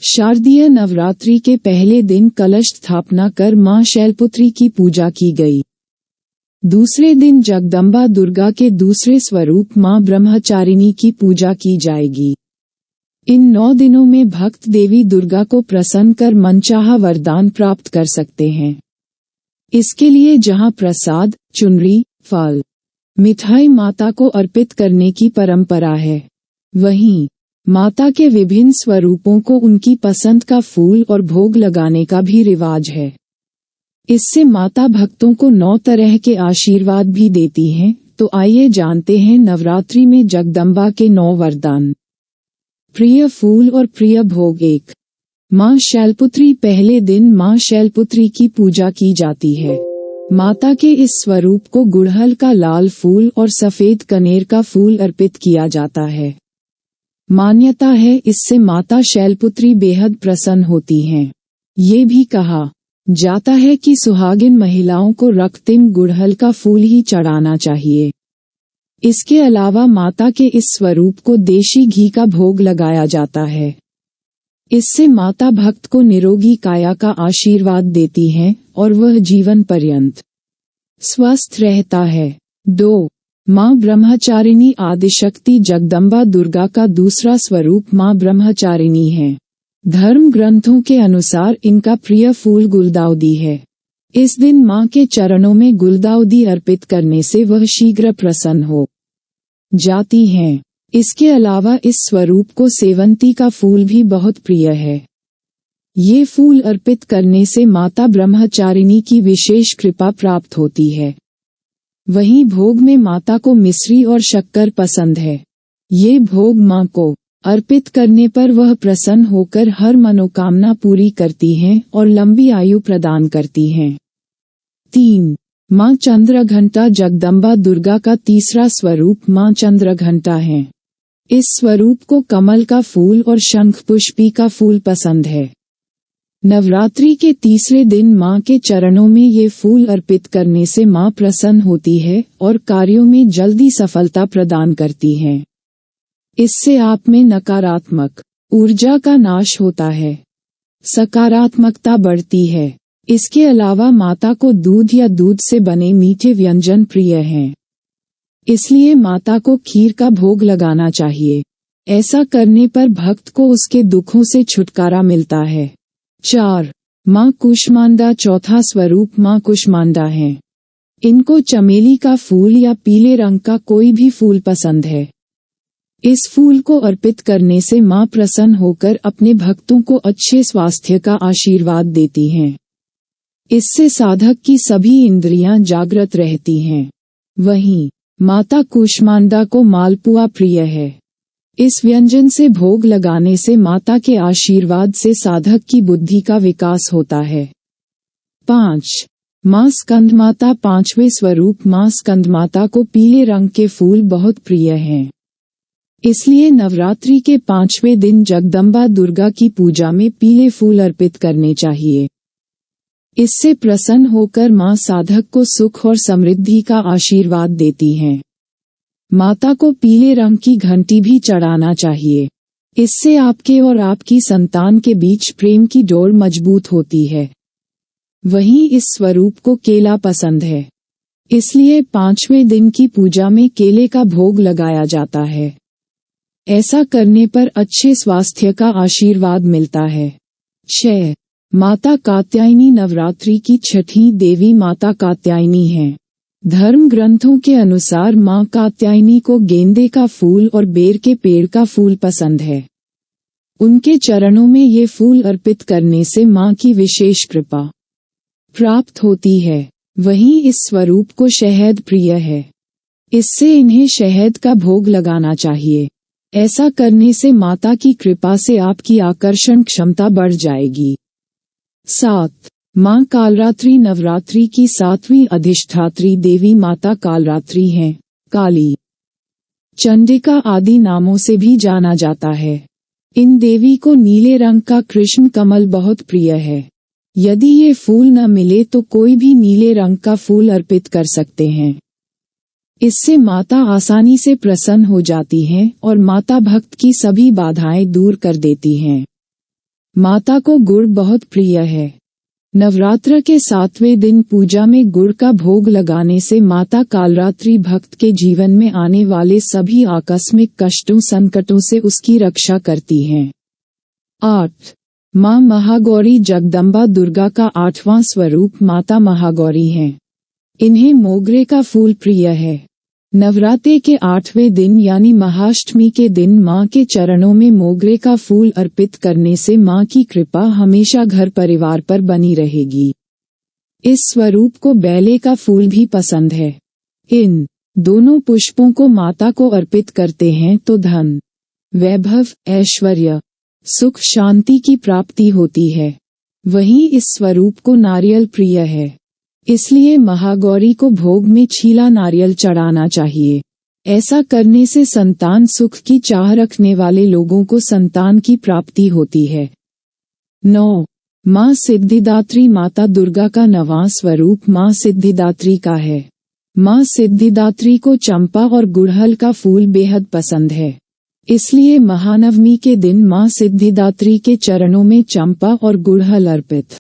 शारदीय नवरात्रि के पहले दिन कलश स्थापना कर मां शैलपुत्री की पूजा की गई। दूसरे दिन जगदम्बा दुर्गा के दूसरे स्वरूप मां ब्रह्मचारिणी की पूजा की जाएगी। इन 9 दिनों में भक्त देवी दुर्गा को प्रसन्न कर मनचाहा वरदान प्राप्त कर सकते हैं। इसके लिए जहां प्रसाद, चुनरी, फल, मिठाई माता को अर्पित करने की परंपरा है, वहीं माता के विभिन्न स्वरूपों को उनकी पसंद का फूल और भोग लगाने का भी रिवाज है। इससे माता भक्तों को 9 तरह के आशीर्वाद भी देती हैं। तो आइए जानते हैं नवरात्रि में जगदम्बा के 9 वरदान। प्रिय फूल और प्रिय भोग। 1। मां शैलपुत्री। पहले दिन मां शैलपुत्री की पूजा की जाती है। माता के इस स्वरूप को गुड़हल का लाल फूल और सफेद कनेर का फूल अर्पित किया जाता है। मान्यता है इससे माता शैलपुत्री बेहद प्रसन्न होती हैं। ये भी कहा जाता है कि सुहागिन महिलाओं को रक्तिम गुड़हल का फूल ही चढ़ाना चाहिए। इसके अलावा माता के इस स्वरूप को देशी घी का भोग लगाया जाता है। इससे माता भक्त को निरोगी काया का आशीर्वाद देती हैं और वह जीवन पर्यंत स्वस्थ रहता है। 2। मां ब्रह्मचारिणी। आदिशक्ति जगदम्बा दुर्गा का दूसरा स्वरूप मां ब्रह्मचारिणी है। धर्म ग्रंथों के अनुसार इनका प्रिय फूल गुलदाउदी है। इस दिन मां के चरणों में गुलदाउदी अर्पित करने से वह शीघ्र प्रसन्न हो जाती हैं। इसके अलावा इस स्वरूप को सेवंती का फूल भी बहुत प्रिय है। ये फूल अर्पित करने से माता ब्रह्मचारिणी की विशेष कृपा प्राप्त होती है। वहीं भोग में माता को मिश्री और शक्कर पसंद है। ये भोग मां को अर्पित करने पर वह प्रसन्न होकर हर मनोकामना पूरी करती हैं और लंबी आयु प्रदान करती हैं। 3। मां चंद्रघंटा। जगदम्बा दुर्गा का तीसरा स्वरूप मां चंद्रघंटा है। इस स्वरूप को कमल का फूल और शंखपुष्पी का फूल पसंद है। नवरात्रि के तीसरे दिन मां के चरणों में ये फूल अर्पित करने से मां प्रसन्न होती है और कार्यों में जल्दी सफलता प्रदान करती हैं। इससे आप में नकारात्मक ऊर्जा का नाश होता है, सकारात्मकता बढ़ती है। इसके अलावा माता को दूध या दूध से बने मीठे व्यंजन प्रिय हैं। इसलिए माता को खीर का भोग लगाना चाहिए। ऐसा करने पर भक्त को उसके दुखों से छुटकारा मिलता है। 4। मां कुष्मांडा। चौथा स्वरूप मां कुष्मांडा है। इनको चमेली का फूल या पीले रंग का कोई भी फूल पसंद है। इस फूल को अर्पित करने से मां प्रसन्न होकर अपने भक्तों को अच्छे स्वास्थ्य का आशीर्वाद देती हैं। इससे साधक की सभी इंद्रियां जागृत रहती हैं। वहीं माता कुष्मांडा को मालपुआ प्रिय है। इस व्यंजन से भोग लगाने से माता के आशीर्वाद से साधक की बुद्धि का विकास होता है। 5। मां स्कंदमाता। पांचवें स्वरूप मां स्कंदमाता को पीले रंग के फूल बहुत प्रिय हैं। इसलिए नवरात्रि के 5वें दिन जगदम्बा दुर्गा की पूजा में पीले फूल अर्पित करने चाहिए। इससे प्रसन्न होकर मां साधक को सुख और समृद्धि का आशीर्वाद देती हैं। माता को पीले रंग की घंटी भी चढ़ाना चाहिए। इससे आपके और आपकी संतान के बीच प्रेम की डोर मजबूत होती है। वहीं इस स्वरूप को केला पसंद है। इसलिए 5वें दिन की पूजा में केले का भोग लगाया जाता है। ऐसा करने पर अच्छे स्वास्थ्य का आशीर्वाद मिलता है। 6। माता कात्यायनी। नवरात्रि की छठी देवी माता कात्यायनी है। धर्म ग्रंथों के अनुसार मां कात्यायनी को गेंदे का फूल और बेर के पेड़ का फूल पसंद है। उनके चरणों में ये फूल अर्पित करने से मां की विशेष कृपा प्राप्त होती है। वहीं इस स्वरूप को शहद प्रिय है। इससे इन्हें शहद का भोग लगाना चाहिए। ऐसा करने से माता की कृपा से आपकी आकर्षण क्षमता बढ़ जाएगी। 7। मां कालरात्रि। नवरात्रि की 7वीं अधिष्ठात्री देवी माता कालरात्रि हैं। काली, चंडिका आदि नामों से भी जाना जाता है। इन देवी को नीले रंग का कृष्ण कमल बहुत प्रिय है। यदि ये फूल न मिले तो कोई भी नीले रंग का फूल अर्पित कर सकते हैं। इससे माता आसानी से प्रसन्न हो जाती हैं और माता भक्त की सभी बाधाएं दूर कर देती हैं। माता को गुड़ बहुत प्रिय है। नवरात्र के 7वें दिन पूजा में गुड़ का भोग लगाने से माता कालरात्रि भक्त के जीवन में आने वाले सभी आकस्मिक कष्टों संकटों से उसकी रक्षा करती हैं। 8. माँ महागौरी जगदम्बा दुर्गा का 8वां स्वरूप माता महागौरी हैं। इन्हें मोगरे का फूल प्रिय है। नवरात्रि के 8वें दिन यानी महाअष्टमी के दिन माँ के चरणों में मोगरे का फूल अर्पित करने से माँ की कृपा हमेशा घर परिवार पर बनी रहेगी। इस स्वरूप को बेले का फूल भी पसंद है। इन दोनों पुष्पों को माता को अर्पित करते हैं तो धन, वैभव, ऐश्वर्य, सुख, शांति की प्राप्ति होती है। वहीं इस स्वरूप को नारियल प्रिय है, इसलिए महागौरी को भोग में छीला नारियल चढ़ाना चाहिए। ऐसा करने से संतान सुख की चाह रखने वाले लोगों को संतान की प्राप्ति होती है। 9. माँ सिद्धिदात्री माता दुर्गा का 9वां स्वरूप माँ सिद्धिदात्री का है। माँ सिद्धिदात्री को चंपा और गुड़हल का फूल बेहद पसंद है। इसलिए महानवमी के दिन माँ सिद्धिदात्री के चरणों में चंपा और गुड़हल अर्पित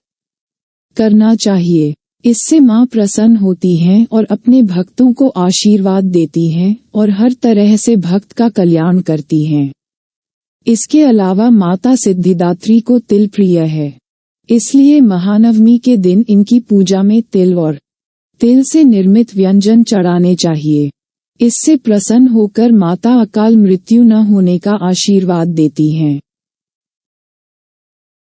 करना चाहिए। इससे माँ प्रसन्न होती हैं और अपने भक्तों को आशीर्वाद देती हैं और हर तरह से भक्त का कल्याण करती हैं। इसके अलावा माता सिद्धिदात्री को तिल प्रिय है, इसलिए महानवमी के दिन इनकी पूजा में तिल और तिल से निर्मित व्यंजन चढ़ाने चाहिए। इससे प्रसन्न होकर माता अकाल मृत्यु न होने का आशीर्वाद देती हैं।